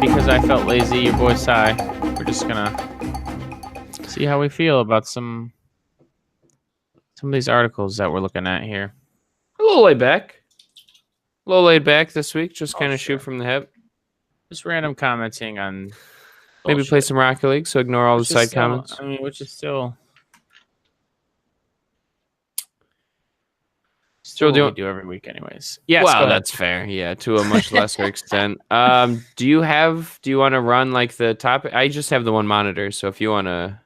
and because I felt lazy, your boy Sai, we're just gonna see how we feel about some of these articles that we're looking at here. A little laid back this week. Just kind of shoot from the hip. Just random commenting on maybe play some Rocket League. So ignore all the side comments. I mean, which is still what we do every week, anyways. Yes, well, that's fair. Yeah, to a much lesser extent. Do you want to run like the topic? I just have the one monitor, so if you want to.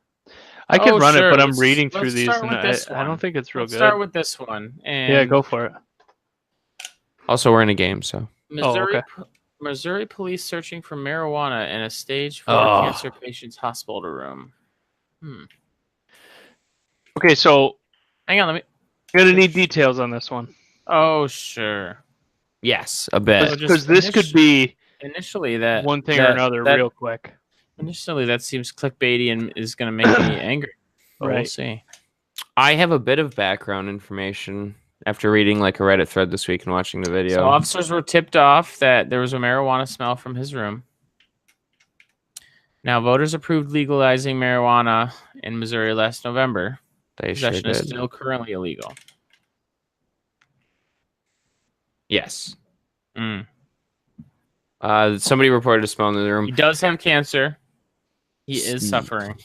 I could run it, but I'm reading through these, and I don't think it's real good. Start with this one. And yeah, go for it. Also, we're in a game, so. Okay. Missouri police searching for marijuana in a stage 4 cancer patient's hospital room. Okay, so. Hang on, I'm going to need details on this one. Oh, sure. Yes, a bit. Because this could be initially that one thing or another real quick. Initially, that seems clickbaity and is going to make me angry. But right. We'll see. I have a bit of background information after reading like a Reddit thread this week and watching the video. So officers were tipped off that there was a marijuana smell from his room. Now, voters approved legalizing marijuana in Missouri last November. Possession is still currently illegal. Yes. Somebody reported a smell in the room. He does have cancer. He is suffering.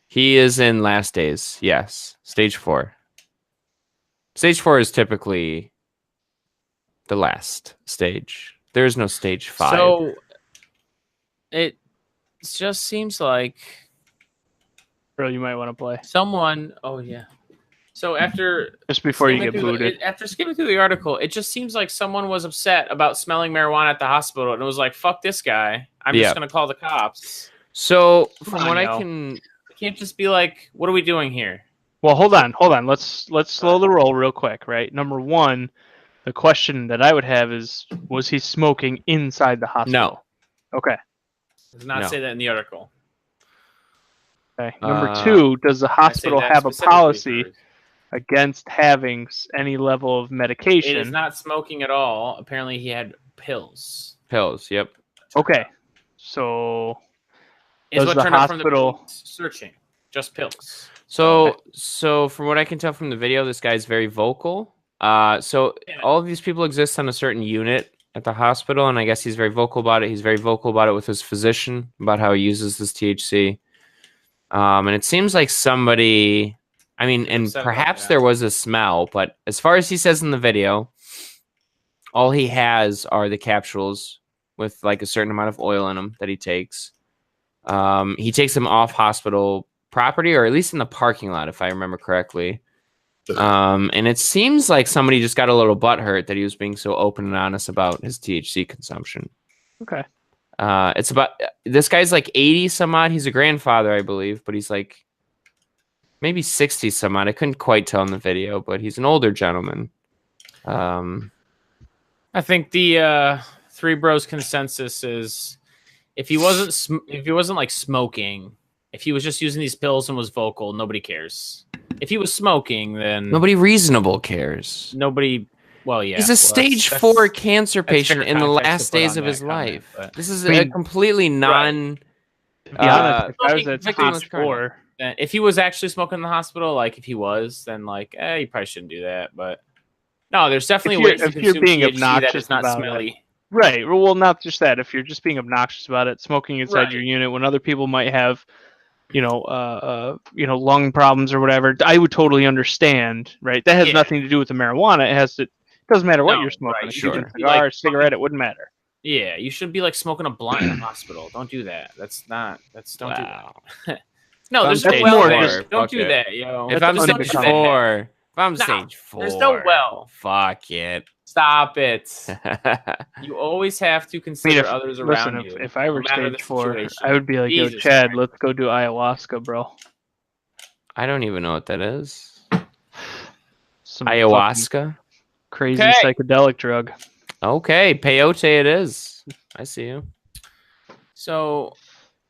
He is in last days. Yes. Stage 4. Stage 4 is typically the last stage. There is no stage 5. So it just seems like... Bro, you might want to play. Someone... Oh, yeah. So after... Just before you get booted. After skimming through the article, it just seems like someone was upset about smelling marijuana at the hospital, and it was like, fuck this guy. I'm just going to call the cops. So from what I can't just be like, what are we doing here? Well, hold on. Let's slow the roll real quick, right? Number one, the question that I would have is, was he smoking inside the hospital? No. Okay. Does not say that in the article. Okay. Number two, does the hospital have a policy against having any level of medication? It is not smoking at all. Apparently, he had pills. Yep. Okay. So, is what turned up from the police searching. Just pills. So from what I can tell from the video, this guy's very vocal. So all of these people exist on a certain unit at the hospital, and I guess he's very vocal about it. He's very vocal about it with his physician, about how he uses this THC. And it seems like somebody, I mean, and perhaps there was a smell, but as far as he says in the video, all he has are the capsules with like a certain amount of oil in them that he takes. He takes them off hospital property, or at least in the parking lot, if I remember correctly. And it seems like somebody just got a little butthurt that he was being so open and honest about his THC consumption. Okay. It's about, this guy's like 80 some odd. He's a grandfather, I believe, but he's like maybe 60 some odd. I couldn't quite tell in the video, but he's an older gentleman. I think the Three Bros consensus is if he wasn't like smoking, if he was just using these pills and was vocal, nobody cares. If he was smoking, then nobody reasonable cares. Nobody. Well, yeah. He's a stage 4 cancer patient in the last days of his life. This is a completely non. To be honest, if I was at stage 4, if he was actually smoking in the hospital, like if he was, then like, you probably shouldn't do that. But no, there's definitely ways to consume being THC obnoxious that is not smelly. It. Right. Well, not just that. If you're just being obnoxious about it, smoking inside your unit when other people might have, lung problems or whatever, I would totally understand. Right. That has nothing to do with the marijuana. It doesn't matter what you're smoking. Right, sure. A cigar, a cigarette, it wouldn't matter. Yeah, you should be like smoking a blunt in a hospital. Don't do that. Don't do that. No, there's no well there. Don't do that, yo. If I'm stage 4, stage 4, there's no well. Fuck it. Stop it. You always have to consider others around you. If I were stage 4, I would be like, yo, Chad, let's go do ayahuasca, bro. I don't even know what that is. Ayahuasca? Crazy psychedelic drug. Okay, peyote it is. I see you. So...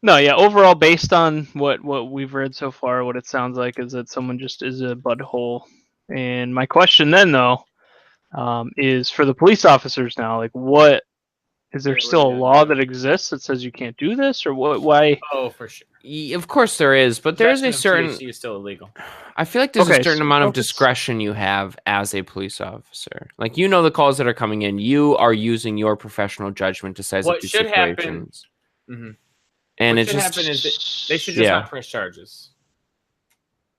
No, yeah, overall, based on what we've read so far, what it sounds like is that someone just is a butthole. And my question then, though, is for the police officers now, like, what Is there still a law that exists that says you can't do this, or what? Why? Oh, for sure. Of course there is, but there is a certain. THC is still illegal. I feel like there's a certain amount of discretion you have as a police officer. Like, you know, the calls that are coming in, you are using your professional judgment to size up these situations. Mm-hmm. And what should happen is they should just not press charges.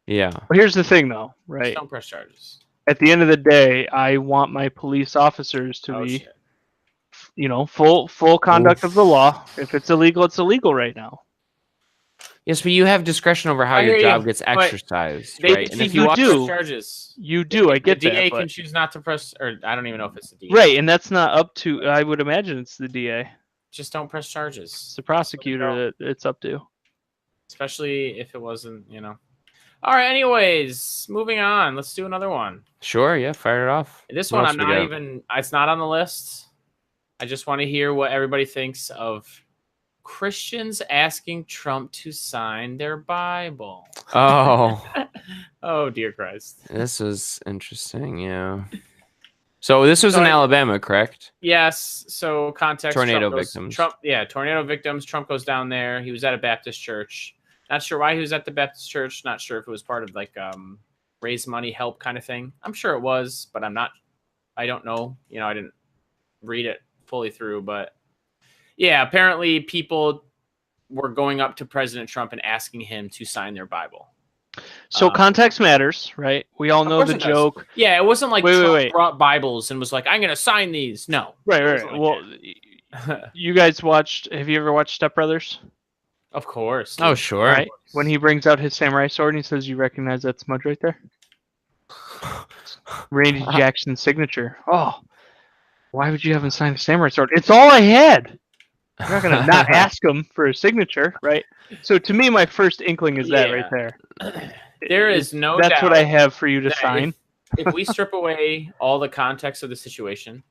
Yeah. Well, here's the thing, though, right? Just don't press charges. At the end of the day, I want my police officers to be, you know, full conduct of the law. If it's illegal, it's illegal right now. Yes, but you have discretion over how your job gets exercised, right? And if you press charges, you do. I get that. The DA can choose not to press, or I don't even know if it's the DA. Right, and that's not up to. I would imagine it's the DA. Just don't press charges. It's the prosecutor that it's up to. Especially if it wasn't, you know. All right. Anyways, moving on. Let's do another one. Sure. Yeah. Fire it off. This one, I'm not even. It's not on the list. I just want to hear what everybody thinks of Christians asking Trump to sign their Bible. Oh. Oh, dear Christ. This was interesting. Yeah. So this was in Alabama, correct? Yes. So context. Tornado victims. Tornado victims. Trump goes down there. He was at a Baptist church. Not sure why he was at the Baptist church. Not sure if it was part of like raise money, help kind of thing. I'm sure it was, but I don't know. You know, I didn't read it fully through, but yeah, apparently people were going up to President Trump and asking him to sign their Bible. So context matters, right? We all know the joke. Yeah, it wasn't like Trump brought Bibles and was like, I'm going to sign these. No. Right. Well, you guys have you ever watched Step Brothers? Of course. Oh, sure. Right? When he brings out his samurai sword and he says, you recognize that smudge right there? Randy Jackson's signature. Oh, why would you have him sign a samurai sword? It's all I had. You're not going to not ask him for a signature, right? So to me, my first inkling is that right there. There is no doubt. That's what I have for you to sign. If we strip away all the context of the situation,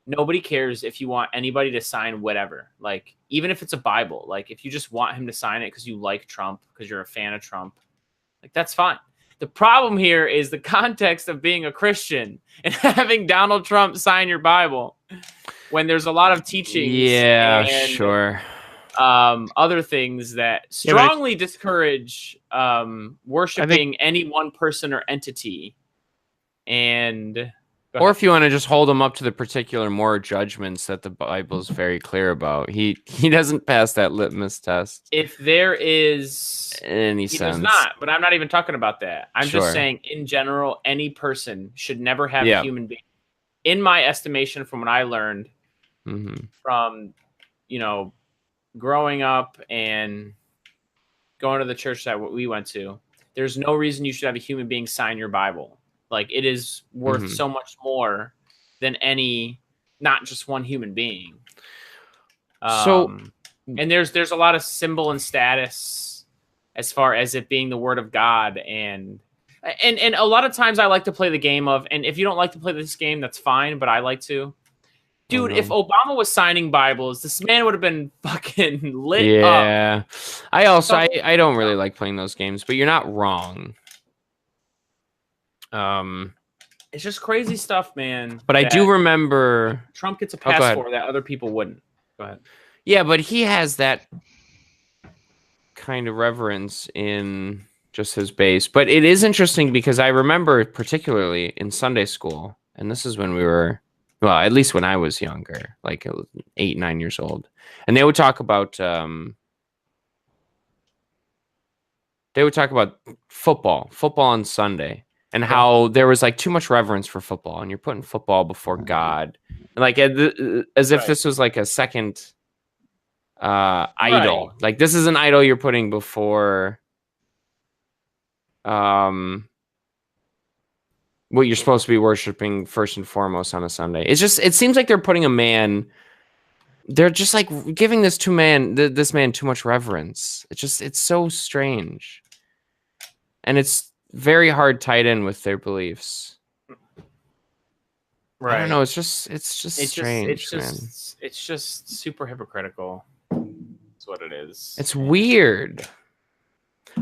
nobody cares if you want anybody to sign whatever. Like, even if it's a Bible, like if you just want him to sign it because you like Trump, because you're a fan of Trump, like that's fine. The problem here is the context of being a Christian and having Donald Trump sign your Bible when there's a lot of teachings. Yeah, and, sure. Other things that strongly discourage worshiping any one person or entity. And or if you want to just hold him up to the particular moral judgments that the Bible is very clear about, he doesn't pass that litmus test. If there is any sense, he does not. But I'm not even talking about that. I'm just saying, in general, any person should never have a human being. In my estimation, from what I learned from, you know, growing up and going to the church that we went to, there's no reason you should have a human being sign your Bible. Like, it is worth so much more than not just one human being. And there's a lot of symbol and status as far as it being the word of God. And a lot of times I like to play the game of, and if you don't like to play this game, that's fine, but I like to. Dude, if Obama was signing Bibles, this man would have been fucking lit up. Yeah. I don't really like playing those games, but you're not wrong. It's just crazy stuff, man. But I do remember Trump gets a pass for that other people wouldn't. Go ahead. Yeah, but he has that kind of reverence in just his base. But it is interesting because I remember particularly in Sunday school, and this is when we were, well, at least when I was younger, like 8, 9 years old, and they would talk about football on Sunday. And how there was like too much reverence for football, and you're putting football before God, like as if this was like a second idol. Like, this is an idol you're putting before what you're supposed to be worshiping first and foremost on a Sunday. It seems like they're putting a man. They're just like giving this man too much reverence. It's so strange, and it's very hard tied in with their beliefs. Right. I don't know. It's just strange, man. It's just super hypocritical. That's what it is. It's weird.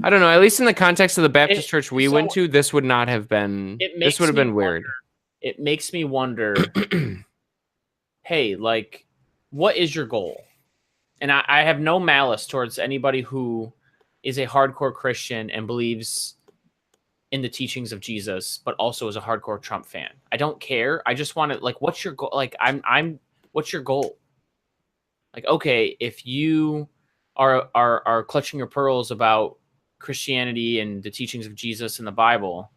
I don't know. At least in the context of the Baptist church we went to, this would not have been. This would have been weird. It makes me wonder. Hey, like, what is your goal? And I have no malice towards anybody who is a hardcore Christian and believes in the teachings of Jesus, but also is a hardcore Trump fan. I don't care. I just want to, like, what's your goal? Like, what's your goal? Like, okay, if you are clutching your pearls about Christianity and the teachings of Jesus in the Bible,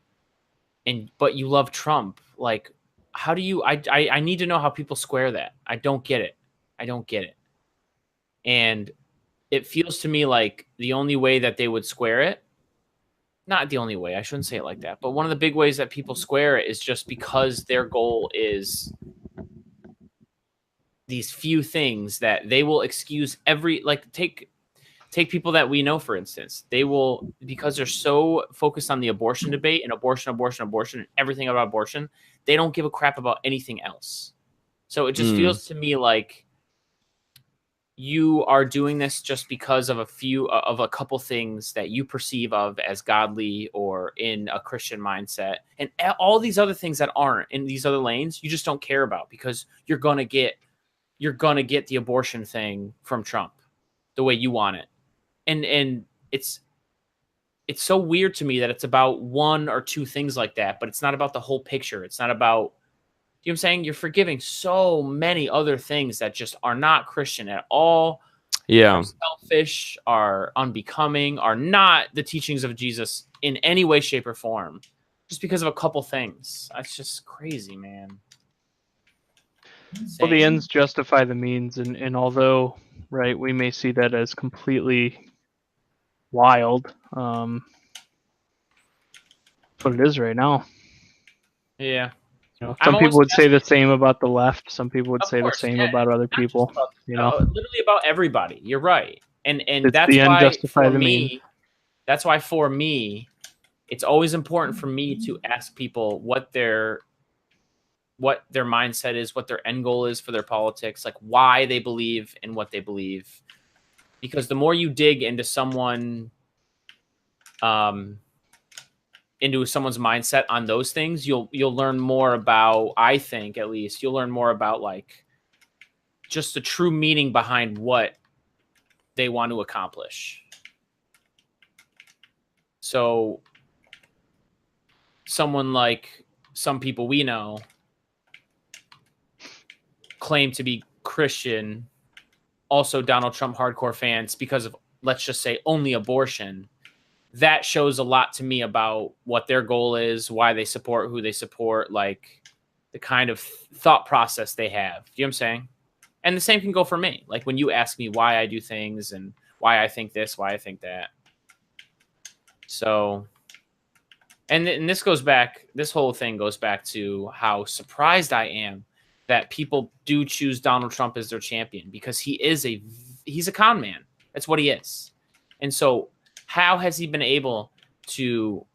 but you love Trump, like, how do you? I need to know how people square that. I don't get it. I don't get it. And it feels to me like the only way that they would square it, not the only way, I shouldn't say it like that, but one of the big ways that people square it is just because their goal is these few things that they will excuse like take people that we know, for instance. They will, because they're so focused on the abortion debate and abortion and everything about abortion, they don't give a crap about anything else. So it just feels to me like you are doing this just because of a couple things that you perceive of as godly or in a Christian mindset, and all these other things that aren't in these other lanes, you just don't care about because you're gonna get the abortion thing from Trump the way you want it, and it's so weird to me that it's about one or two things like that, but it's not about the whole picture. It's not about, you know what I'm saying? You're forgiving so many other things that just are not Christian at all. Yeah. Are selfish, are unbecoming, are not the teachings of Jesus in any way, shape, or form. Just because of a couple things. That's just crazy, man. Insane. Well, the ends justify the means, and although, right, we may see that as completely wild, that's what it is right now. Yeah. Some people would say the same about the left. Some people would say the same about other people. Literally about everybody. You're right, and that's why for me, that's why for me, it's always important for me to ask people what their mindset is, what their end goal is for their politics, like why they believe in what they believe, because the more you dig into someone, into someone's mindset on those things, you'll learn more about, I think at least, you'll learn more about like just the true meaning behind what they want to accomplish. So someone like some people we know claim to be Christian, also Donald Trump hardcore fans because of, let's just say, only abortion. That shows a lot to me about what their goal is, why they support who they support, like the kind of thought process they have. You know what I'm saying? And the same can go for me. Like when you ask me why I do things and why I think this, why I think that. So, and this whole thing goes back to how surprised I am that people do choose Donald Trump as their champion, because he's a con man. That's what he is. And so, how has he been able to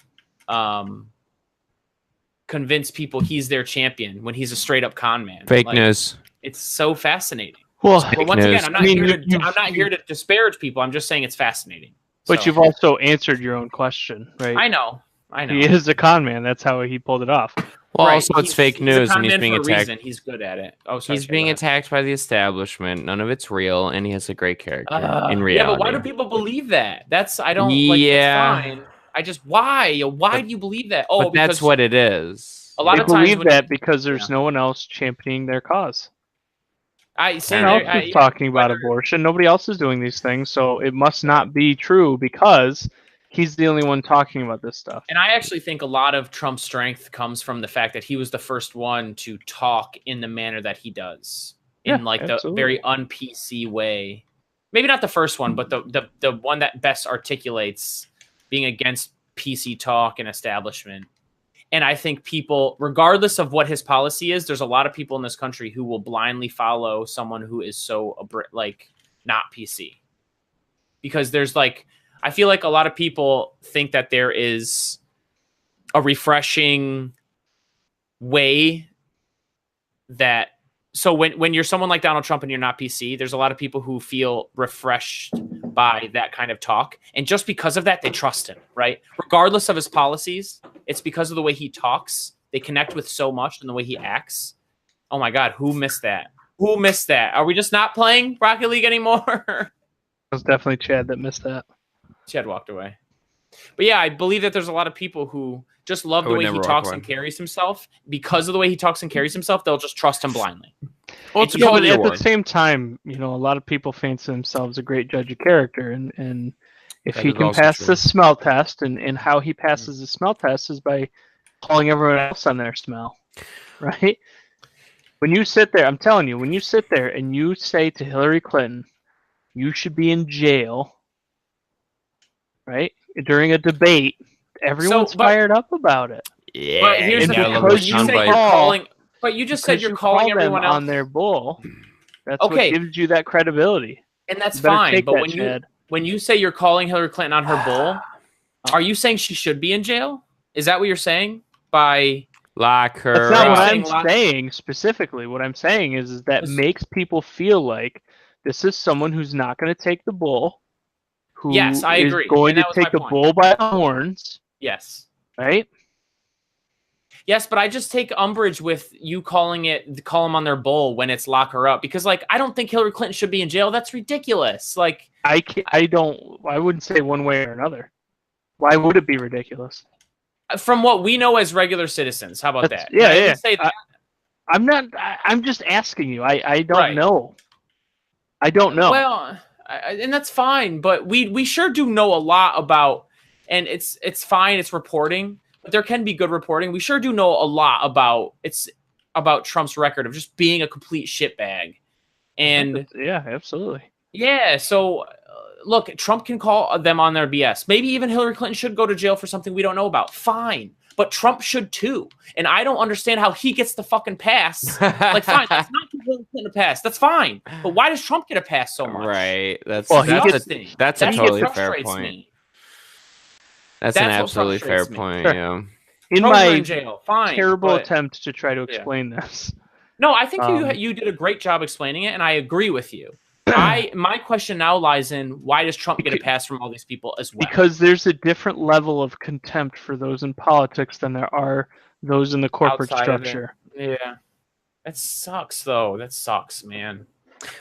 convince people he's their champion when he's a straight up con man? Fake news. It's so fascinating. Well, once again, I'm not here to disparage people. I'm just saying it's fascinating. But you've also answered your own question, right? I know. He is a con man. That's how he pulled it off. Well, right. Also, it's fake news, and he's being attacked. He's good at it. He's being attacked by the establishment. None of it's real, and he has a great character in reality. Yeah, but why do people believe that? That's fine. I just why do you believe that? Oh, but that's what it is. A lot of times believe that because there's no one else championing their cause. Someone else is talking about abortion. Nobody else is doing these things, so it must not be true because he's the only one talking about this stuff. And I actually think a lot of Trump's strength comes from the fact that he was the first one to talk in the manner that he does, in the very un-PC way. Maybe not the first one, but the one that best articulates being against PC talk and establishment. And I think people, regardless of what his policy is, there's a lot of people in this country who will blindly follow someone who is so not PC, because there's I feel like a lot of people think that there is a refreshing way that, so when you're someone like Donald Trump and you're not PC, there's a lot of people who feel refreshed by that kind of talk. And just because of that, they trust him, right? Regardless of his policies, it's because of the way he talks. They connect with so much and the way he acts. Oh my God, who missed that? Who missed that? Are we just not playing Rocket League anymore? It was definitely Chad that missed that. Chad walked away. But yeah, I believe that there's a lot of people who just love the way he talks and carries himself. Because of the way he talks and carries himself, they'll just trust him blindly. Well, but at the same time, a lot of people fancy themselves a great judge of character, and if he can pass the smell test, and how he passes the smell test is by calling everyone else on their smell, right? When you sit there, I'm telling you, when you sit there and you say to Hillary Clinton, you should be in jail, right? During a debate, everyone's fired up about it. Yeah, but here's the thing. But you just said you're calling everyone else on their bull. That's what gives you that credibility. And that's fine. But when you say you're calling Hillary Clinton on her bull, are you saying she should be in jail? Is that what you're saying? By lock her? That's not what I'm saying specifically. What I'm saying is that makes people feel like this is someone who's not going to take the bull. Yes, I agree. Going to take the bull by the horns. Yes. Right? Yes, but I just take umbrage with you call them on their bull when it's lock her up, because I don't think Hillary Clinton should be in jail. That's ridiculous. I wouldn't say one way or another. Why would it be ridiculous? From what we know as regular citizens, how about that? Yeah. Say that. I'm not. I'm just asking you. I don't know. I don't know. Well, and that's fine, but we sure do know a lot about, and it's fine. It's reporting. But there can be good reporting. We sure do know a lot about Trump's record of just being a complete shitbag. And yeah, absolutely. Yeah, so look, Trump can call them on their BS. Maybe even Hillary Clinton should go to jail for something we don't know about. Fine. But Trump should too. And I don't understand how he gets the fucking pass. Fine, that's not Hillary Clinton a pass. That's fine. But why does Trump get a pass so much? Right. That's a totally fair point. Me. That's an absolutely fair point. Sure. Yeah. In my terrible attempt to try to explain this. No, I think you did a great job explaining it, and I agree with you. My question now lies in, why does Trump get a pass from all these people as well? Because there's a different level of contempt for those in politics than there are those in the corporate structure. Yeah. That sucks, though. That sucks, man.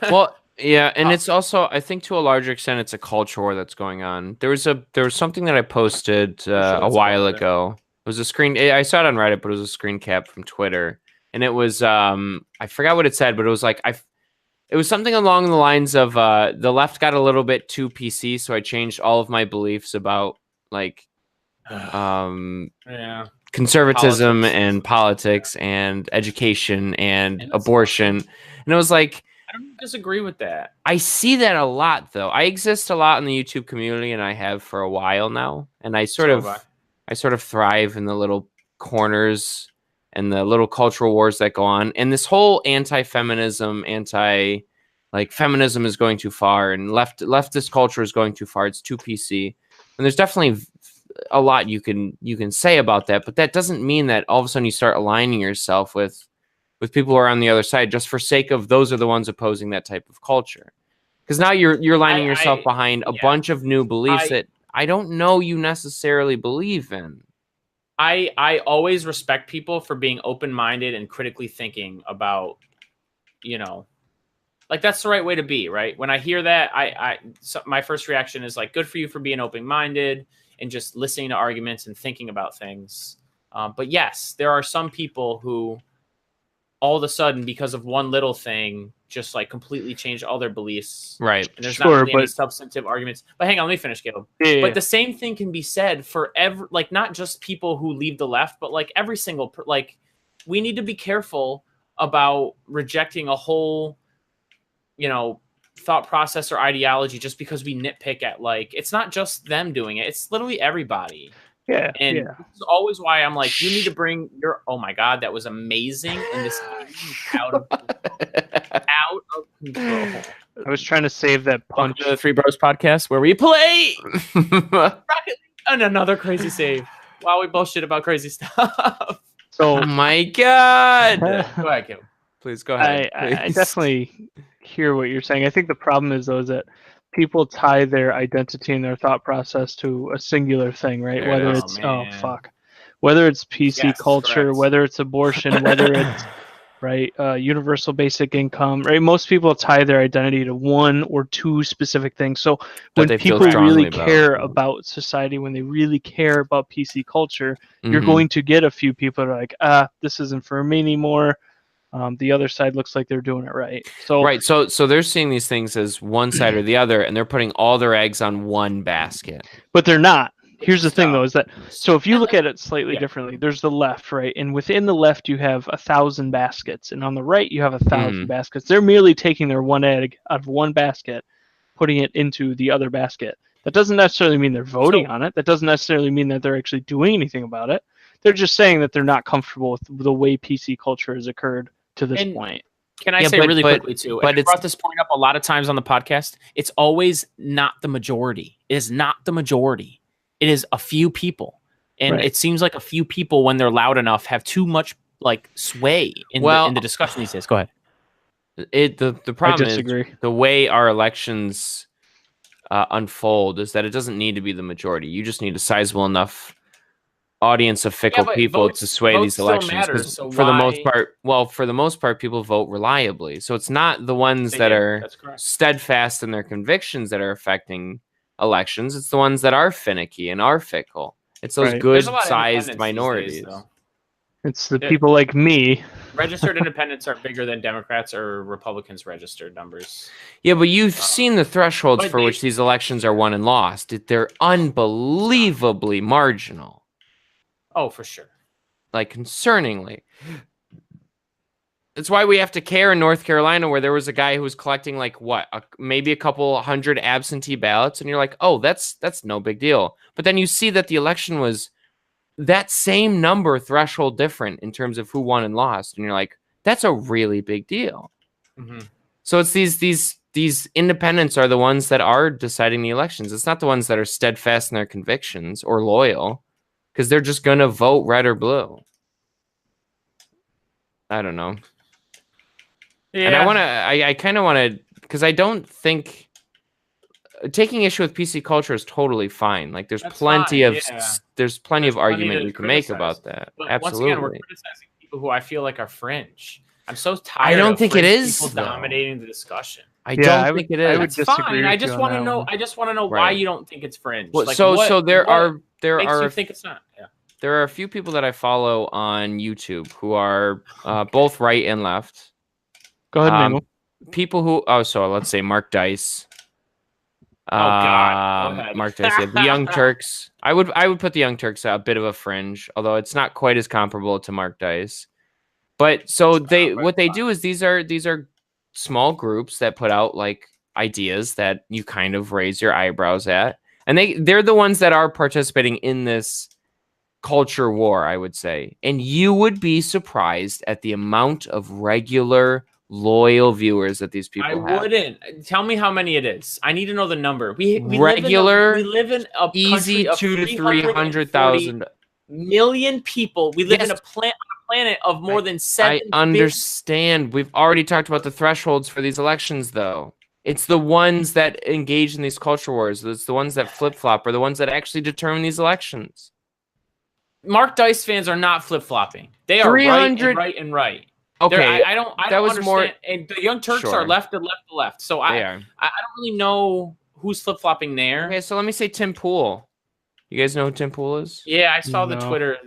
Well, yeah, and it's also, I think to a larger extent, it's a culture war that's going on. There was something that I posted a while ago. It was a screen. I saw it on Reddit, but it was a screen cap from Twitter, and it was I forgot what it said, but it was it was something along the lines of the left got a little bit too PC, so I changed all of my beliefs about conservatism and politics and education and abortion, and it was like. I don't disagree with that. I see that a lot, though. I exist a lot in the YouTube community, and I have for a while now. And I sort of thrive in the little corners and the little cultural wars that go on. And this whole anti-feminism, feminism is going too far, and leftist culture is going too far. It's too PC. And there's definitely a lot you can say about that, but that doesn't mean that all of a sudden you start aligning yourself with people who are on the other side just for sake of those are the ones opposing that type of culture. Because now you're lining yourself behind a bunch of new beliefs that I don't know you necessarily believe in. I always respect people for being open-minded and critically thinking about, that's the right way to be, right? When I hear that, my first reaction is good for you for being open-minded and just listening to arguments and thinking about things. But yes, there are some people who all of a sudden, because of one little thing, just completely change all their beliefs. Right. And there's not really any substantive arguments. But hang on, let me finish, Caleb. Yeah. But the same thing can be said for not just people who leave the left, but every single, we need to be careful about rejecting a whole, thought process or ideology just because we nitpick at it's not just them doing it. It's literally everybody. Yeah, and this is always why I'm you need to bring your. Oh my god, that was amazing! And this out of control. I was trying to save that punch. The Three Bros podcast where we play Rocket League and another crazy save. Wow, we both shit about crazy stuff. So, oh my god! Go ahead, Kim. Please go ahead. I definitely hear what you're saying. I think the problem is though that people tie their identity and their thought process to a singular thing, right? Whether it's whether it's PC culture, whether it's abortion, whether it's right? Universal basic income, right? Most people tie their identity to one or two specific things. So when people really care about society, when they really care about PC culture, you're going to get a few people that are like, this isn't for me anymore. The other side looks like they're doing it right. So they're seeing these things as one side or the other, and they're putting all their eggs on one basket. But they're not. Here's the thing, though, is that so if you look at it slightly differently, there's the left, right? And within the left, you have 1,000 baskets, and on the right, you have 1,000 baskets. They're merely taking their one egg out of one basket, putting it into the other basket. That doesn't necessarily mean they're voting on it. That doesn't necessarily mean that they're actually doing anything about it. They're just saying that they're not comfortable with the way PC culture has occurred to this point. Can I say really quickly, too? But I brought this point up a lot of times on the podcast. It's always not the majority. It is not the majority. It is a few people. And it seems like a few people, when they're loud enough, have too much sway in the discussion these days. Go ahead. The problem is the way our elections unfold is that it doesn't need to be the majority. You just need a sizable enough audience of fickle people to sway these elections. So for the most part, people vote reliably. So it's not the ones that are steadfast in their convictions that are affecting elections. It's the ones that are finicky and are fickle. It's those good-sized minorities. It's the people like me. Registered independents are bigger than Democrats or Republicans' registered numbers. Yeah, but you've seen the thresholds for which these elections are won and lost. They're unbelievably marginal. Oh, for sure. Concerningly. That's why we have to care in North Carolina, where there was a guy who was collecting maybe a couple hundred absentee ballots, and you're like, oh, that's no big deal. But then you see that the election was that same number threshold different in terms of who won and lost, and you're like, that's a really big deal. So it's these independents are the ones that are deciding the elections. It's not the ones that are steadfast in their convictions or loyal, because they're just gonna vote red or blue. I don't know. Yeah. And I kind of want to, because I don't think taking issue with PC culture is totally fine. There's plenty of argument you can make about that. But absolutely. Once again, we're criticizing people who I feel like are fringe. I'm so tired. I don't think it is people dominating the discussion. I don't think it is. I would disagree. I just want to know. I just want to know why you don't think it's fringe. Well, so there are you think it's not? Yeah. There are a few people that I follow on YouTube who are both right and left. Go ahead, name them. People who let's say Mark Dice. God. Go ahead. Mark Dice, the Young Turks. I would put the Young Turks a bit of a fringe, although it's not quite as comparable to Mark Dice. But so what they do is these are small groups that put out ideas that you kind of raise your eyebrows at, and they're the ones that are participating in this culture war, I would say. And you would be surprised at the amount of regular loyal viewers that these people have. I wouldn't. Tell me how many it is. I need to know the number. We live in a easy country of 200,000 to 300,000 million people. We live in a planet of more than 7 I understand. We've already talked about the thresholds for these elections, though. It's the ones that engage in these culture wars. It's the ones that flip-flop, or the ones that actually determine these elections. Mark Dice fans are not flip-flopping. They are right and right. Okay, I don't understand. And the Young Turks are left to left. So I don't really know who's flip-flopping there. Okay, so let me say Tim Pool. You guys know who Tim Pool is? Yeah, I saw the Twitter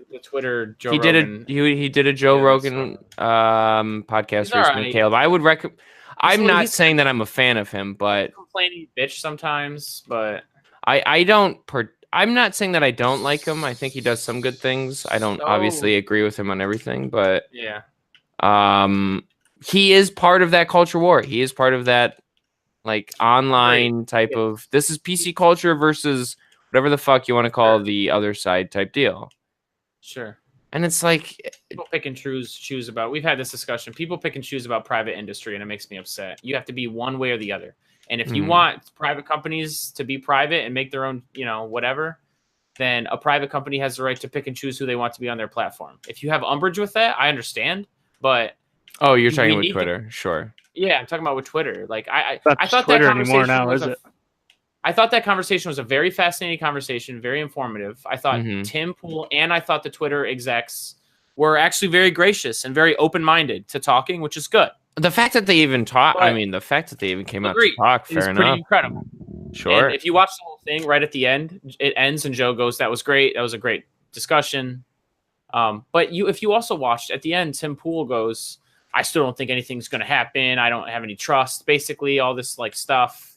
Joe Rogan. He did a Joe Rogan podcast recently, Caleb. I would recommend. I'm not saying that I'm a fan of him, but complaining bitch sometimes, but I'm not saying that I don't like him. I think he does some good things. I don't obviously agree with him on everything, but yeah. He is part of that culture war. He is part of that online type of, this is PC culture versus whatever the fuck you want to call the other side type deal. Sure. And it's people pick and choose about, we've had this discussion. People pick and choose about private industry, and it makes me upset. You have to be one way or the other. And if you want private companies to be private and make their own, whatever, then a private company has the right to pick and choose who they want to be on their platform. If you have umbrage with that, I understand. But you're talking with Twitter, sure. Yeah, I'm talking about with Twitter. I thought Twitter that anymore now, is it? I thought that conversation was a very fascinating conversation, very informative. I thought Tim Pool and I thought the Twitter execs were actually very gracious and very open-minded to talking, which is good. The fact that they even talk, I mean, the fact that they even came out to talk, fair enough. Pretty incredible. Sure. And if you watch the whole thing right at the end, it ends and Joe goes, "That was great. That was a great discussion." But if you also watched at the end, Tim Pool goes, "I still don't think anything's going to happen. I don't have any trust." Basically, all this like stuff.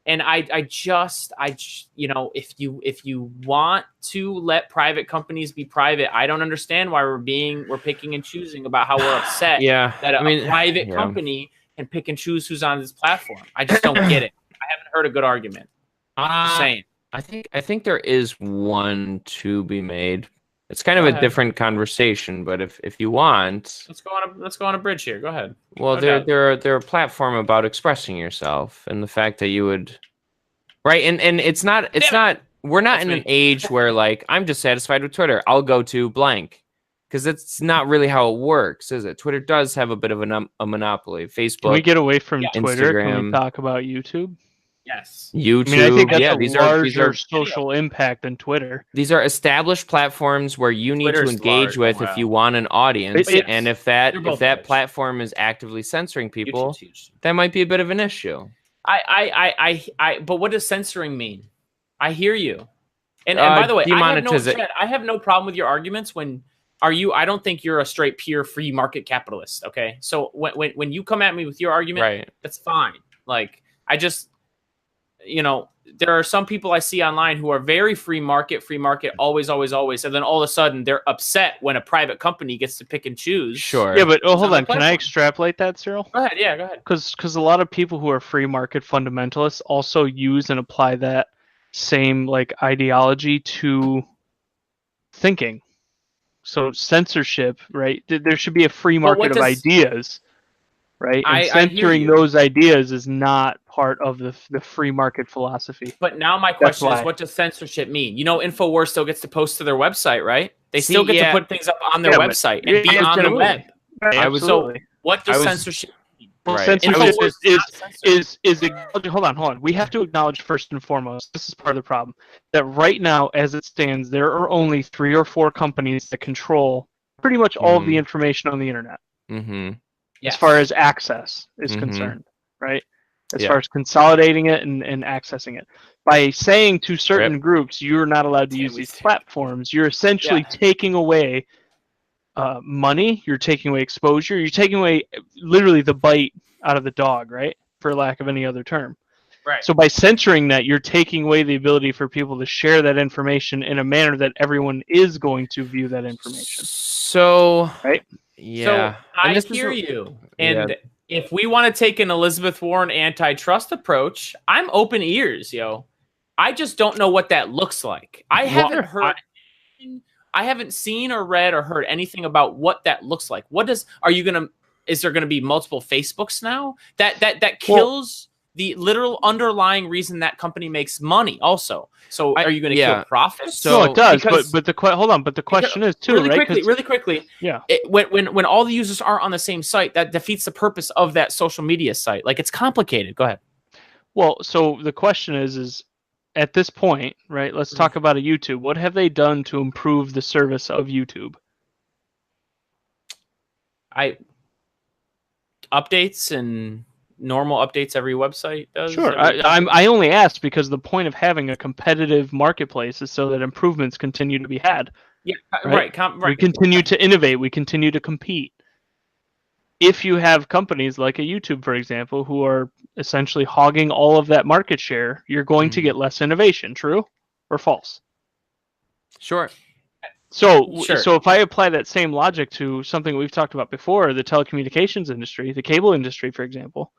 And I just, you know, if you want to let private companies be private, I don't understand why we're picking and choosing about how we're upset. That a private company can pick and choose who's on this platform. I just don't get it. I haven't heard a good argument. Just saying. I think there is one to be made. It's kind of a different conversation, but if you want, let's go on a bridge here. Go ahead. Well, they're a platform about expressing yourself, and the fact that you would, right? And it's not we're not in an age where like I'm just satisfied with Twitter. I'll go to blank, because it's not really how it works, is it? Twitter does have a bit of a monopoly. Facebook. Can we get away from Twitter? Instagram. Can we talk about YouTube? Yes. YouTube. I mean, I think that's these are social impact than Twitter. These are established platforms where you need to engage with if you want an audience. And if that platform is actively censoring people, that might be a bit of an issue. But what does censoring mean? I hear you. And by the way, I have no problem with your arguments I don't think you're a straight pure free market capitalist. Okay. So when you come at me with your argument, that's fine. Like I just, you know, there are some people I see online who are very free market, always. And then all of a sudden they're upset when a private company gets to pick and choose. Sure. Yeah, but hold on. Can I extrapolate that, Cyril? Go ahead. Yeah, go ahead. Because a lot of people who are free market fundamentalists also use and apply that same like ideology to thinking. So censorship, right? There should be a free market of ideas. Right, and censoring those ideas is not part of the free market philosophy. But now my question is, what does censorship mean? You know, Infowars still gets to post to their website, right? They still get to put things up on their website and be on the web. Absolutely. So what does censorship mean? Well, censorship is hold on. We have to acknowledge first and foremost, this is part of the problem, that right now, as it stands, there are only 3 or 4 companies that control pretty much all of the information on the internet. Mm-hmm. As far as access is concerned, right? As far as consolidating it and accessing it. By saying to certain groups, you're not allowed to use these platforms, you're essentially taking away money, you're taking away exposure, you're taking away literally the bite out of the dog, right? For lack of any other term. Right. So by censoring that, you're taking away the ability for people to share that information in a manner that everyone is going to view that information. So, right? Yeah. So I hear you. And if we want to take an Elizabeth Warren antitrust approach, I'm open ears, yo. I just don't know what that looks like. I haven't heard anything, I haven't seen or read or heard anything about what that looks like. Is there gonna be multiple Facebooks now? That kills the literal underlying reason that company makes money also. So are you going to kill profits? So it does, hold on. But the question is too, really quickly. Yeah. When all the users are on the same site, that defeats the purpose of that social media site. Like it's complicated. Go ahead. Well, so the question is at this point, right? Let's talk about a YouTube. What have they done to improve the service of YouTube? Updates and normal updates every website does. Sure. I only asked because the point of having a competitive marketplace is so that improvements continue to be had. Yeah, right. We continue to innovate. We continue to compete. If you have companies like a YouTube, for example, who are essentially hogging all of that market share, you're going to get less innovation. True or false? Sure. So if I apply that same logic to something we've talked about before, the telecommunications industry, the cable industry, for example,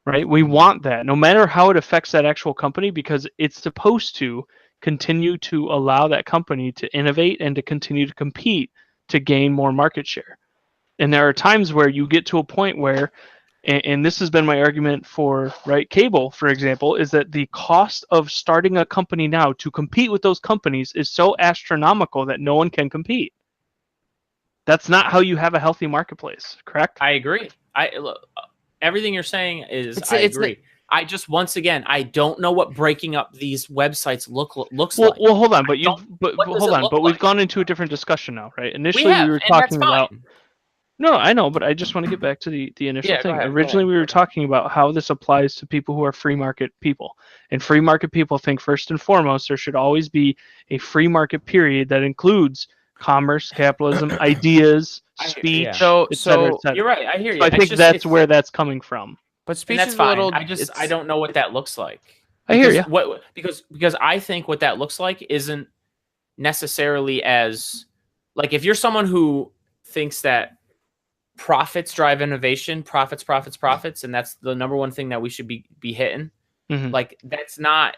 right? We want that, no matter how it affects that actual company, because it's supposed to continue to allow that company to innovate and to continue to compete to gain more market share. And there are times where you get to a point where, and this has been my argument for cable, for example, is that the cost of starting a company now to compete with those companies is so astronomical that no one can compete. That's not how you have a healthy marketplace, correct? I agree. Look, everything you're saying is I agree. I just once again, I don't know what breaking up these websites looks like. Well, hold on, but we've gone into a different discussion now, right? Initially, we were talking about. No, I know, but I just want to get back to the initial thing. Originally, we were talking about how this applies to people who are free market people. And free market people think first and foremost there should always be a free market period that includes commerce, capitalism, ideas, speech, etc. Et you're right. I hear you. So I think that's where that's coming from. But speech is a little. I don't know what that looks like. I hear you. Because I think what that looks like isn't necessarily as like if you're someone who thinks that profits drive innovation, profits, and that's the number one thing that we should be hitting. Mm-hmm. Like that's not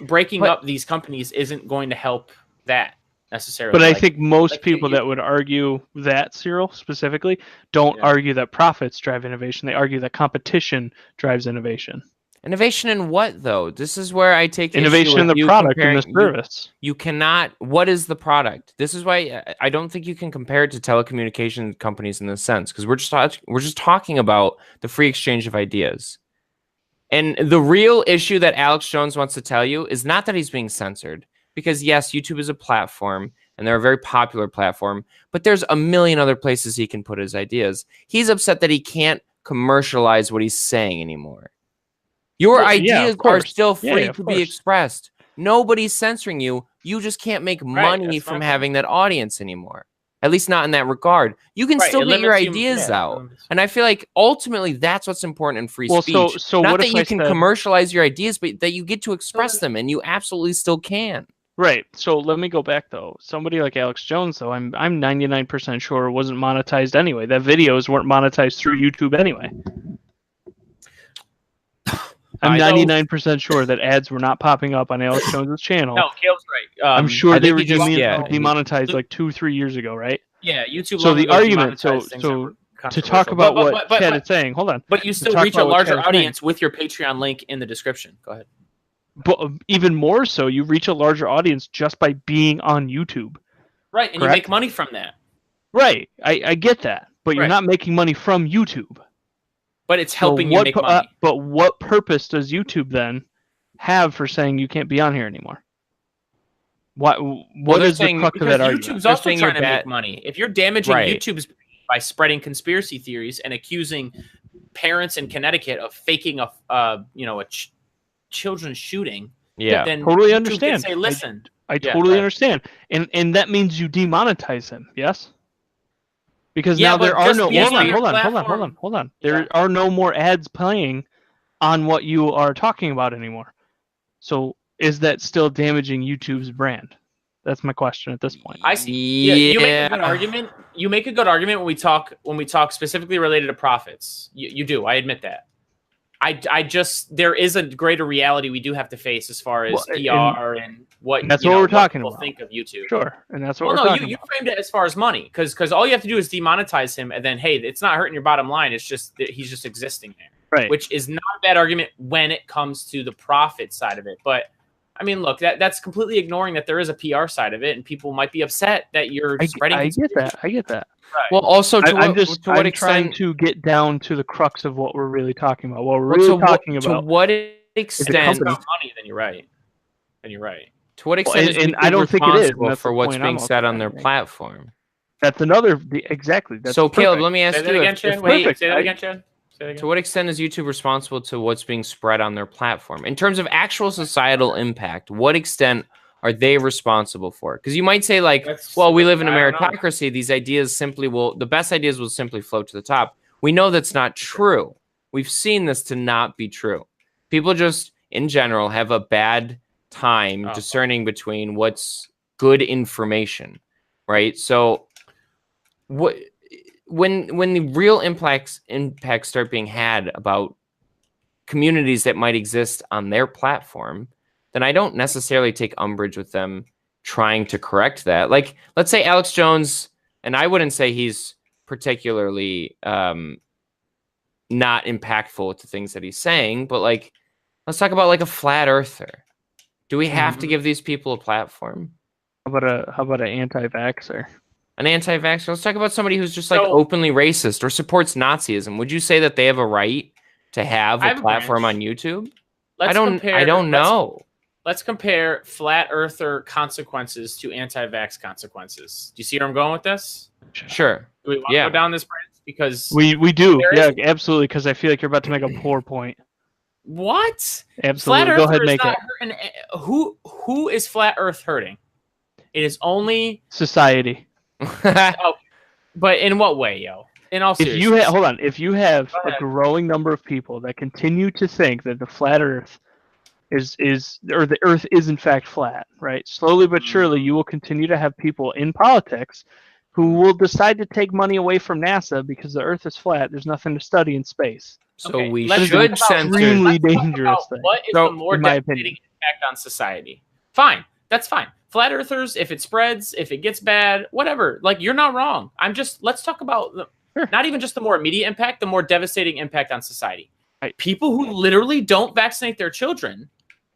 breaking up these companies isn't going to help that necessarily. But I think most people that would argue that, Cyril, specifically, don't argue that profits drive innovation. They argue that competition drives innovation. Innovation in what, though? This is where I take innovation in the product and the service. You cannot. What is the product? This is why I don't think you can compare it to telecommunication companies in this sense, because we're just talking about the free exchange of ideas. And the real issue that Alex Jones wants to tell you is not that he's being censored, because yes, YouTube is a platform and they're a very popular platform, but there's a million other places he can put his ideas. He's upset that he can't commercialize what he's saying anymore. Your ideas are still free to be expressed. Nobody's censoring you. You just can't make money from having that audience anymore. At least not in that regard. You can still get your ideas out. And I feel like ultimately that's what's important in free speech. So not that you can commercialize your ideas, but that you get to express them, and you absolutely still can. Right. So let me go back, though. Somebody like Alex Jones, though, I'm 99% sure wasn't monetized anyway. That videos weren't monetized through YouTube anyway. I'm 99% sure that ads were not popping up on Alex Jones' channel. No, Caleb's right. I'm sure they were demonetized like 2-3 years ago, right? Yeah, YouTube. So the argument, so to talk about what Chad is saying, hold on. But you still reach a larger audience with your Patreon link in the description. Go ahead. But even more so, you reach a larger audience just by being on YouTube. Right, and you make money from that. Right, I get that. But you're not making money from YouTube. But it's helping you make money. But what purpose does YouTube then have for saying you can't be on here anymore? What is the crux of that argument? YouTube's also trying to make money. If you're damaging YouTube's by spreading conspiracy theories and accusing parents in Connecticut of faking a children's shooting, then totally YouTube understand. Can say, listen, I totally understand, and that means you demonetize him. Yes. Because now there are no. Hold on. There are no more ads playing on what you are talking about anymore. So is that still damaging YouTube's brand? That's my question at this point. I see. You make a good argument. You make a good argument when we talk specifically related to profits. You do. I admit that. I just there is a greater reality we do have to face as far as PR and what that's what we're talking about. Think of YouTube. Sure, and that's what we're talking about. You framed it as far as money, because all you have to do is demonetize him, and then hey, it's not hurting your bottom line. It's just that he's just existing there, right? Which is not a bad argument when it comes to the profit side of it. But I mean, look, that's completely ignoring that there is a PR side of it, and people might be upset that you're spreading. I get that. Right. Well, also, I'm trying to get down to the crux of what we're really talking about. What we're really talking about. To what extent? About money, then you're right. To what extent is and I don't think it is for what's being said on their platform? That's another exactly. That's so, Caleb, let me ask you. Say that again, Chad. To what extent is YouTube responsible to what's being spread on their platform in terms of actual societal impact? What extent are they responsible for it? Because you might say, like, well, we live in a meritocracy. These ideas the best ideas will simply float to the top. We know that's not true. We've seen this to not be true. People just, in general, have a bad time discerning between what's good information, right? So when the real impacts start being had about communities that might exist on their platform, then I don't necessarily take umbrage with them trying to correct that. Like, let's say Alex Jones, and I wouldn't say he's particularly not impactful with the things that he's saying, but like, let's talk about like a flat earther. Do we have to give these people a platform? How about an anti-vaxxer? An anti-vaxxer? Let's talk about somebody who's just like openly racist or supports Nazism. Would you say that they have a right to have a platform on YouTube? I don't know. Let's compare flat earther consequences to anti-vax consequences. Do you see where I'm going with this? Sure. Do we want to go down this branch? Because we do. Yeah, absolutely. Because I feel like you're about to make a poor point. What? Absolutely. Go ahead, make it. Who is flat Earth hurting? It is only society. Oh, but in what way, yo? In all seriousness. If you have a growing number of people that continue to think that the flat Earth or the Earth is in fact flat, right? Slowly but surely, you will continue to have people in politics who will decide to take money away from NASA because the Earth is flat. There's nothing to study in space. So we should censor. Extremely dangerous thing. What is the more devastating impact on society? Fine, that's fine. Flat Earthers, if it spreads, if it gets bad, whatever. Like, you're not wrong. Let's talk about not even just the more immediate impact, the more devastating impact on society. Right. People who literally don't vaccinate their children,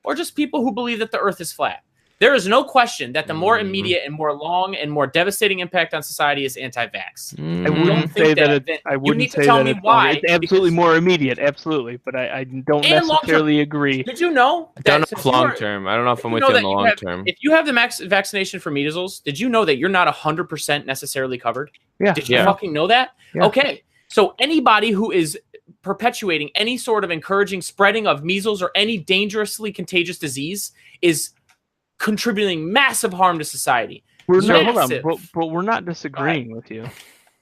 or just people who believe that the Earth is flat. There is no question that the more immediate and more long and more devastating impact on society is anti-vax. I wouldn't say that. I wouldn't say that. Why? It's absolutely more immediate, absolutely, but I don't necessarily agree. Did you know? I don't know if long term. I don't know if I'm with you in the long term. If you have the vaccination for measles, did you know that you're not 100% necessarily covered? Yeah. Did you fucking know that? Yeah. Okay. So anybody who is perpetuating any sort of encouraging spreading of measles or any dangerously contagious disease is contributing massive harm to society. Hold on, but we're not disagreeing with you.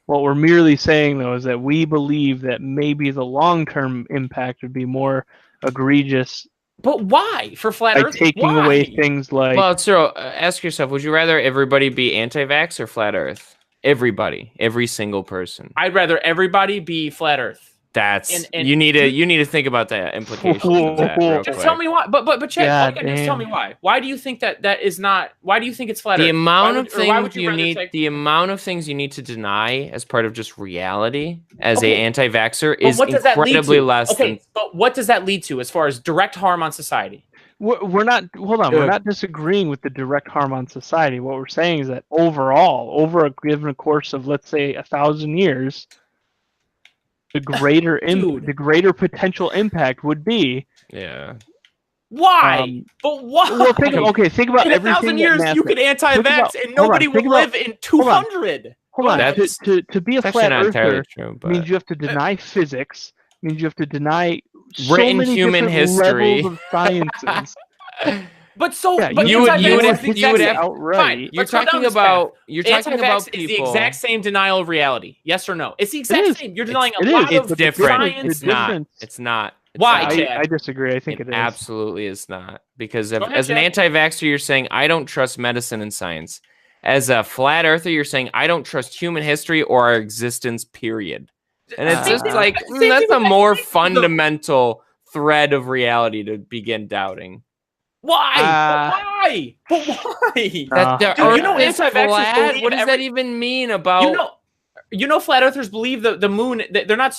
What we're merely saying, though, is that we believe that maybe the long-term impact would be more egregious. But why? For flat Earth? Taking away things like... Well, Cyril, ask yourself, would you rather everybody be anti-vax or flat Earth? Everybody. Every single person. I'd rather everybody be flat Earth. That's you need to think about the implications of that. Just tell me why. But Chad, just tell me why. Why do you think that is not? Why do you think it's flat Earth? The amount of things the amount of things you need to deny as part of just reality as a anti-vaxxer is incredibly less. Okay, but what does that lead to as far as direct harm on society? We're not. Hold on. We're not disagreeing with the direct harm on society. What we're saying is that overall, over a given course of, let's say, 1,000 years, the greater potential impact would be. Yeah. Why? But why? Well, think about in everything. 1,000 years, you could anti-vax and nobody would live in 200. Hold on. To be a flat earther means you have to deny physics. Means you have to deny written human history levels of sciences. But you would have outright. You're talking about people. Is the exact same denial of reality? Yes or no? It's the exact same. You're denying a lot of different. science. It's not. Why? I disagree. I think it is. Absolutely is not. Because as an anti-vaxxer, you're saying I don't trust medicine and science. As a flat earther, you're saying I don't trust human history or our existence, period. And it's just like that's a more fundamental thread of reality to begin doubting. Why? But why? That the Earth is flat? What does that even mean about? You know, flat earthers believe the moon. They're not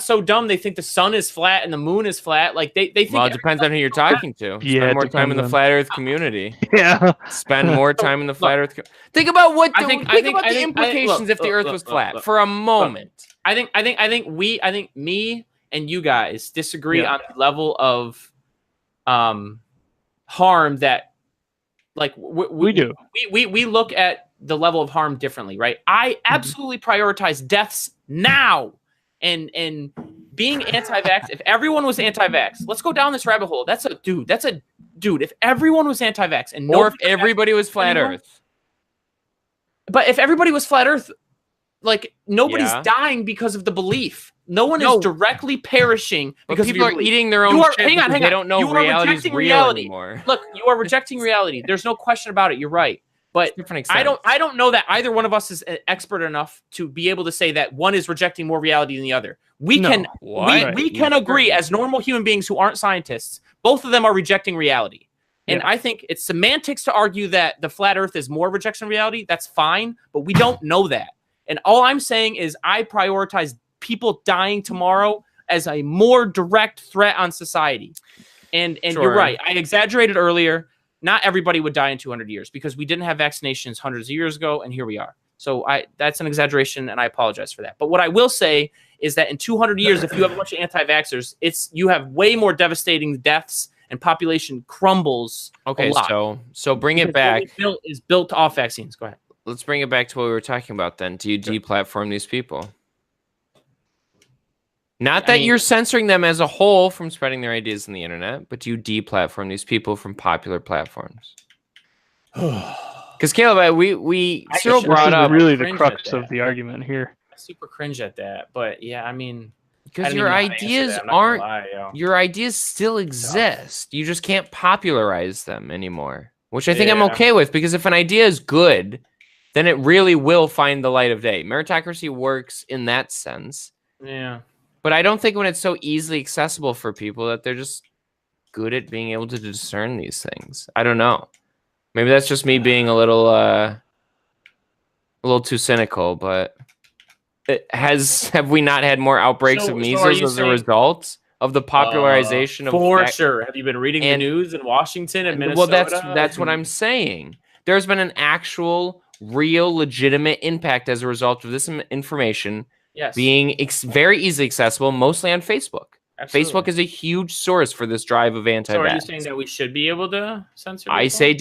so dumb. They think the sun is flat and the moon is flat. Like they think. Well, it depends on who you're talking to. Yeah, spend more time in the flat Earth community. Yeah, spend more time in the flat Earth. Think about the implications if the Earth was flat for a moment. I think me and you guys disagree on the level of harm that, like, we do. We look at the level of harm differently, right? I absolutely prioritize deaths now, and being anti-vax. If everyone was anti-vax, let's go down this rabbit hole. If everyone was anti-vax if everybody was flat Earth, but if everybody was flat Earth, like nobody's dying because of the belief. No one is directly perishing because people are eating their own shit. Hang on. They don't know reality is real anymore. Look, you are rejecting reality. There's no question about it. You're right. But I don't know that either one of us is expert enough to be able to say that one is rejecting more reality than the other. We can agree as normal human beings who aren't scientists. Both of them are rejecting reality. And I think it's semantics to argue that the flat Earth is more rejection of reality. That's fine, but we don't know that. And all I'm saying is I prioritize people dying tomorrow as a more direct threat on society. And you're right. I exaggerated earlier. Not everybody would die in 200 years because we didn't have vaccinations hundreds of years ago, and here we are. So that's an exaggeration, and I apologize for that. But what I will say is that in 200 years, if you have a bunch of anti-vaxxers, you have way more devastating deaths and population crumbles. Okay, so bring it back. Is built off vaccines. Go ahead. Let's bring it back to what we were talking about then. Do you deplatform these people? Not that you're censoring them as a whole from spreading their ideas on the internet, but do you deplatform these people from popular platforms? Because Caleb, we Cyril brought up really the crux of the argument here. I super cringe at that, but yeah, I mean, because your ideas your ideas still exist. You just can't popularize them anymore, which I think I'm okay with, because if an idea is good, then it really will find the light of day. Meritocracy works in that sense. Yeah. But I don't think when it's so easily accessible for people that they're just good at being able to discern these things. I don't know. Maybe that's just me being a little too cynical, but have we not had more outbreaks of measles as a result of the popularization of sure. Have you been reading the news in Washington and Minnesota? Well, that's what I'm saying. There's been an actual, real, legitimate impact as a result of this information being very easily accessible, mostly on Facebook. Absolutely. Facebook is a huge source for this drive of anti-vax. So are you saying that we should be able to censor people? I say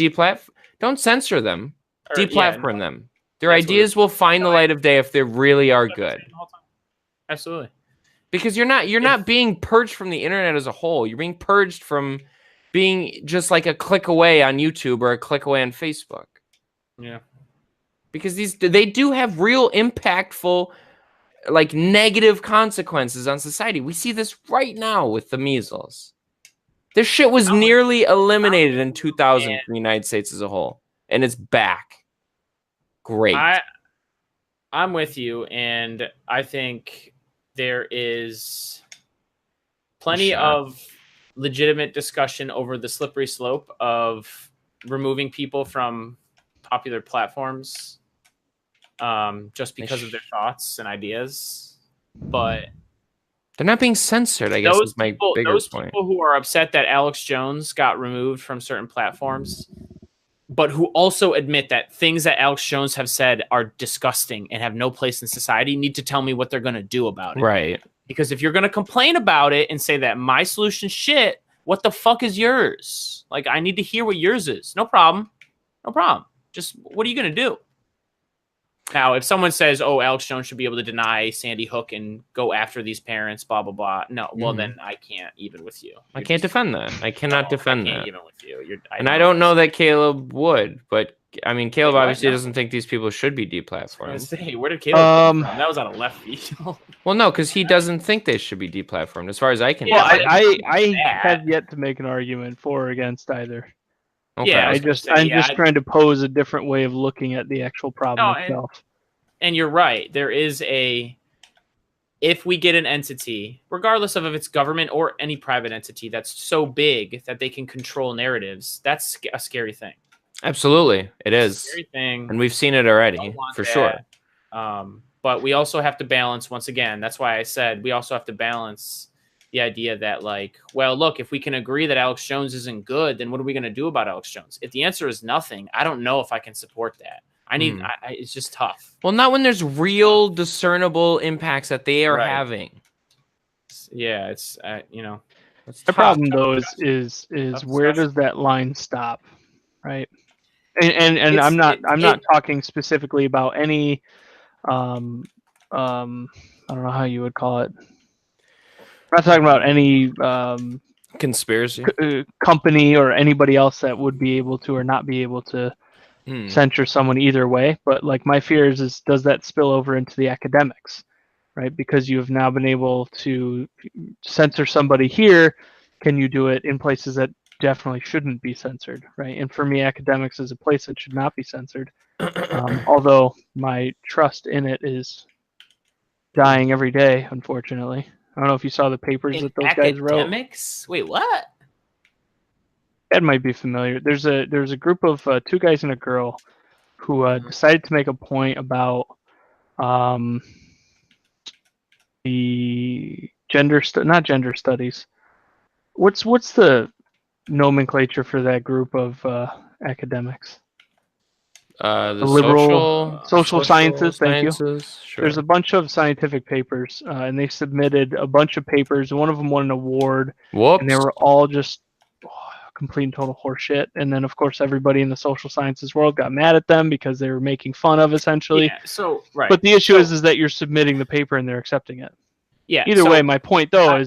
don't censor them. Deplatform them. Their ideas will find the light of day if they really are good. Absolutely. Because you're not being purged from the internet as a whole. You're being purged from being just like a click away on YouTube or a click away on Facebook. Yeah. Because they do have real impactful, like, negative consequences on society. We see this right now with the measles. This shit was nearly eliminated in 2000 in the United States as a whole, and it's back. Great. I'm with you, and I think there is plenty of legitimate discussion over the slippery slope of removing people from popular platforms just because of their thoughts and ideas. But they're not being censored, I guess, is my bigger point. Those people who are upset that Alex Jones got removed from certain platforms, but who also admit that things that Alex Jones have said are disgusting and have no place in society, need to tell me what they're going to do about it. Right. Because if you're going to complain about it and say that my solution's shit, what the fuck is yours? Like, I need to hear what yours is. No problem. No problem. Just, what are you going to do? Now, if someone says, oh, Alex Jones should be able to deny Sandy Hook and go after these parents, blah, blah, blah. No, well, then I can't even with you. I can't defend that. I cannot defend that. I can't even with you. I don't know that Caleb would, but I mean, Caleb obviously doesn't think these people should be deplatformed. Where did Caleb come from? That was out of left field. Well, no, because he doesn't think they should be deplatformed, as far as I can tell. I have yet to make an argument for or against either. Okay. Yeah, I'm just trying to pose a different way of looking at the actual problem itself. And you're right. There is if we get an entity, regardless of if it's government or any private entity, that's so big that they can control narratives, that's a scary thing. Absolutely, it is. It's a scary thing. And we've seen it already, for sure. But we also have to balance, once again, that's why I said we also have to balance the idea that, like, well, look, if we can agree that Alex Jones isn't good, then what are we going to do about Alex Jones? If the answer is nothing, I don't know if I can support that. It's just tough. Well, not when there's real discernible impacts that they are having. Yeah, it's the problem though is where does that line stop, right? And I'm not talking specifically about any I don't know how you would call it. I'm not talking about any conspiracy company or anybody else that would be able to or not be able to censor someone either way. But like, my fear is does that spill over into the academics, right? Because you have now been able to censor somebody here. Can you do it in places that definitely shouldn't be censored, right? And for me, academics is a place that should not be censored. Although my trust in it is dying every day, unfortunately. I don't know if you saw the papers that those guys wrote. Academics? Wait, what? Ed might be familiar. There's a group of 2 guys and a girl who decided to make a point about the not gender studies. What's the nomenclature for that group of academics? the liberal social sciences. Thank you. Sure. There's a bunch of scientific papers, and they submitted a bunch of papers. One of them won an award, and they were all just complete and total horseshit. And then, of course, everybody in the social sciences world got mad at them because they were making fun of, essentially. Yeah. So right. But the issue is that you're submitting the paper and they're accepting it. Yeah. Either way, my point though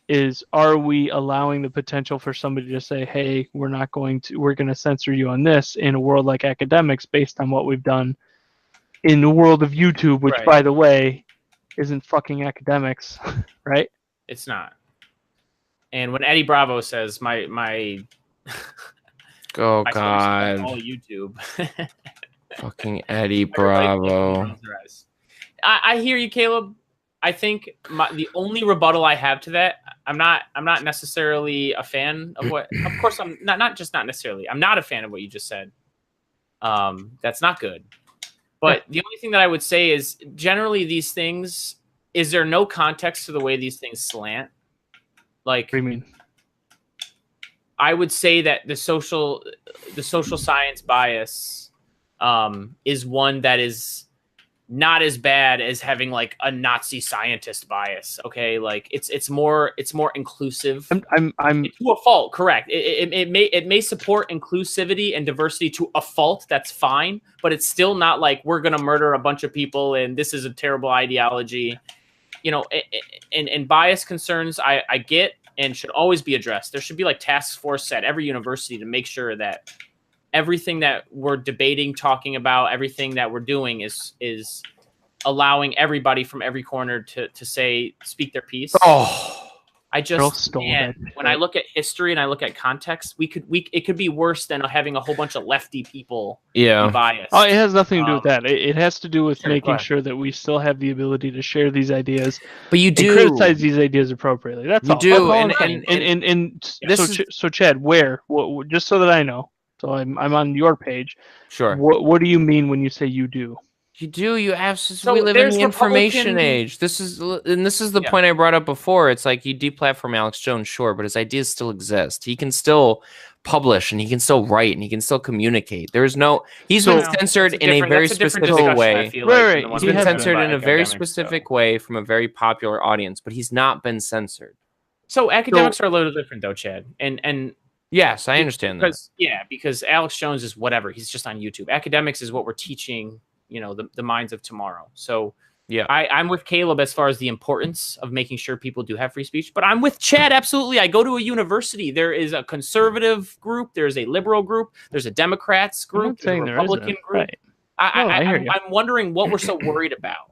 is are we allowing the potential for somebody to say, hey, we're going to censor you on this in a world like academics based on what we've done in the world of YouTube, which by the way isn't fucking academics, right? It's not. And when Eddie Bravo says my oh god, all YouTube, fucking Eddie Bravo. I hear you, Caleb. I think the only rebuttal I have to that, I'm not necessarily a fan of what. Of course, I'm not necessarily. I'm not a fan of what you just said. That's not good. But the only thing that I would say is generally these things. Is there no context to the way these things slant? Like, what do you mean? I would say that the social science bias is one that is not as bad as having like a Nazi scientist bias. Okay, like it's more inclusive. I'm to a fault, correct. It may support inclusivity and diversity to a fault. That's fine, but it's still not like we're gonna murder a bunch of people and this is a terrible ideology. You know, and bias concerns I get and should always be addressed. There should be like task force at every university to make sure that everything that we're debating, talking about, everything that we're doing is allowing everybody from every corner to speak their piece. Oh, I just, man, when I look at history and I look at context, it could be worse than having a whole bunch of lefty people be biased. Oh, it has nothing to do with that. It has to do with making sure that we still have the ability to share these ideas. But you do and criticize these ideas appropriately. That's all. You do. So Chad, where? What, just so that I know. So I'm on your page. Sure. What do you mean when you say you do? You do. You absolutely. We live in the information age. This is the point I brought up before. It's like you deplatform Alex Jones, sure, but his ideas still exist. He can still publish and he can still write and he can still communicate. There's no. He's been censored in a very specific way. Right. He's been censored in a very specific way from a very popular audience, but he's not been censored. So academics are a little different, though, Chad. And yes, I understand that. Because Alex Jones is whatever. He's just on YouTube. Academics is what we're teaching. You know, the minds of tomorrow. So yeah, I'm with Caleb as far as the importance of making sure people do have free speech, but I'm with Chad. Absolutely. I go to a university. There is a conservative group. There's a liberal group. There's a Democrats group. There's a Republican group. Right. I'm wondering what we're so worried about.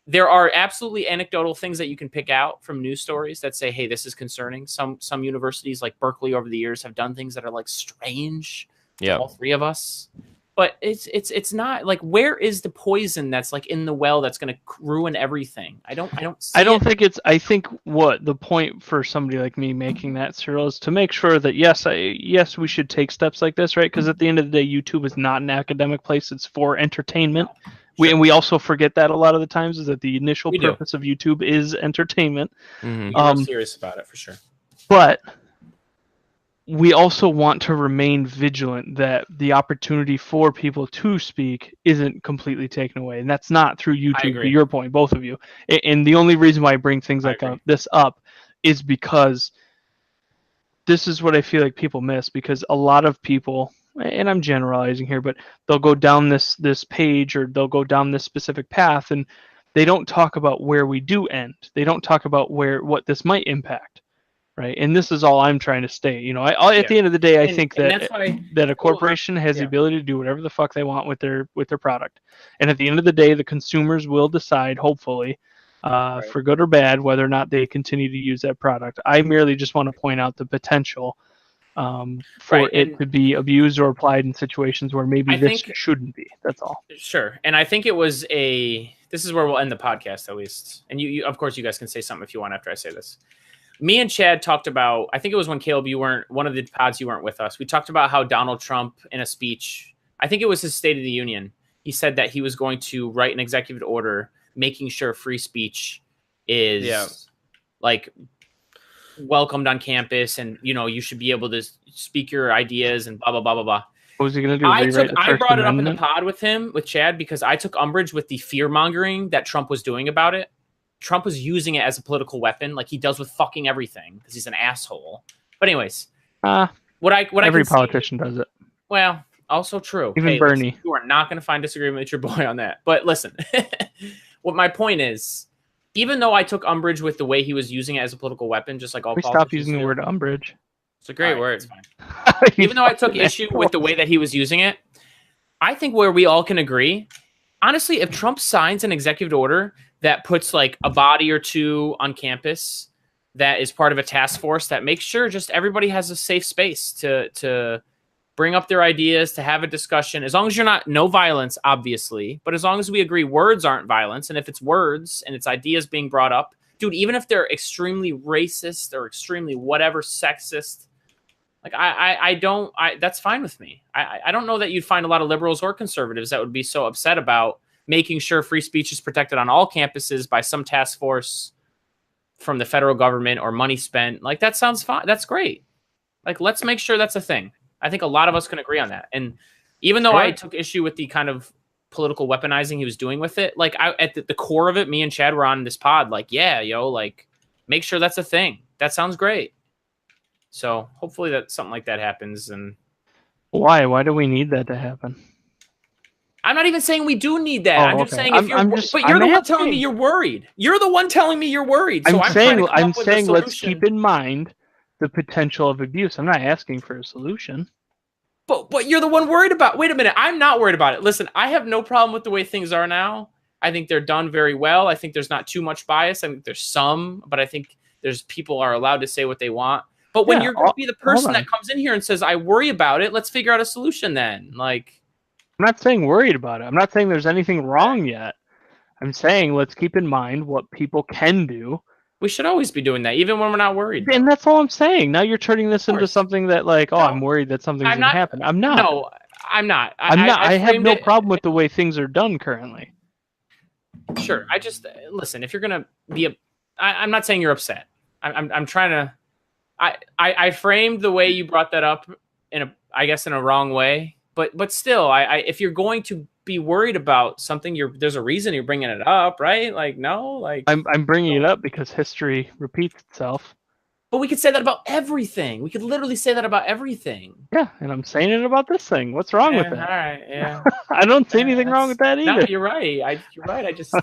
There are absolutely anecdotal things that you can pick out from news stories that say, hey, this is concerning. Some universities like Berkeley over the years have done things that are like strange. Yeah. All three of us. But it's not like, where is the poison that's like in the well that's going to ruin everything? I don't think it's. I think what the point for somebody like me making that, Cyril, is to make sure that yes, we should take steps like this, right? Because at the end of the day, YouTube is not an academic place; it's for entertainment. No, sure. We also forget that a lot of the times is that the initial purpose of YouTube is entertainment. Mm-hmm. You're serious about it for sure, but we also want to remain vigilant that the opportunity for people to speak isn't completely taken away. And that's not through YouTube, to your point, both of you. And the only reason why I bring things like this up is because this is what I feel like people miss, because a lot of people, and I'm generalizing here, but they'll go down this page or they'll go down this specific path and they don't talk about where we do end. They don't talk about what this might impact. Right, and this is all I'm trying to state. You know, at the end of the day, I think that a corporation has the ability to do whatever the fuck they want with their product, and at the end of the day, the consumers will decide, hopefully, for good or bad, whether or not they continue to use that product. I merely just want to point out the potential for it to be abused or applied in situations where maybe this shouldn't be. That's all. Sure, and I think it was this is where we'll end the podcast at least, and you of course you guys can say something if you want after I say this. Me and Chad talked about, I think it was when Caleb, you weren't, one of the pods you weren't with us. We talked about how Donald Trump in a speech, I think it was his State of the Union, he said that he was going to write an executive order making sure free speech is like welcomed on campus and, you know, you should be able to speak your ideas and blah, blah, blah, blah, blah. What was he going to do? I brought it up in the pod with Chad, because I took umbrage with the fear mongering that Trump was doing about it. Trump was using it as a political weapon, like he does with fucking everything, because he's an asshole. But anyways, every politician does it. Well, also true. Even Bernie. Listen, you are not going to find disagreement with your boy on that. But listen, what my point is, even though I took umbrage with the way he was using it as a political weapon, just like all politicians stop using the word umbrage. It's a great word. Even though I took issue with the way that he was using it, I think where we all can agree, honestly, if Trump signs an executive order that puts like a body or two on campus that is part of a task force that makes sure just everybody has a safe space to bring up their ideas, to have a discussion, as long as you're no violence, obviously, but as long as we agree words aren't violence, and if it's words and it's ideas being brought up, dude, even if they're extremely racist or extremely whatever sexist, like that's fine with me. I don't know that you'd find a lot of liberals or conservatives that would be so upset about making sure free speech is protected on all campuses by some task force from the federal government or money spent. Like, that sounds fine. That's great. Like, let's make sure that's a thing. I think a lot of us can agree on that. And even though I took issue with the kind of political weaponizing he was doing with it, like at the core of it, me and Chad were on this pod, like, yeah, like, make sure that's a thing. That sounds great. So hopefully that something like that happens. And why do we need that to happen? I'm not even saying we do need that. I'm just saying but you're the one telling me you're worried. You're the one telling me you're worried. So I'm saying let's keep in mind the potential of abuse. I'm not asking for a solution. But you're the one worried about. Wait a minute. I'm not worried about it. Listen, I have no problem with the way things are now. I think they're done very well. I think there's not too much bias. I think there's some, but I think there's people are allowed to say what they want. But when you're going to be the person that comes in here and says, I worry about it, let's figure out a solution then. Like, I'm not saying worried about it. I'm not saying there's anything wrong yet. I'm saying let's keep in mind what people can do. We should always be doing that, even when we're not worried. And that's all I'm saying. Now you're turning this into something that, like, I'm worried that something's going to happen. I'm not. No, I'm not. I have no problem with the way things are done currently. Sure. I just, listen, if you're going to be I'm not saying you're upset. I'm trying to, I framed the way you brought that up in a wrong way, but still, if you're going to be worried about something, there's a reason you're bringing it up, right? Like, no, like I'm bringing it up because history repeats itself. But we could say that about everything. We could literally say that about everything. Yeah, and I'm saying it about this thing. What's wrong with that? All right, yeah. I don't see anything wrong with that either. No, you're right. You're right. I just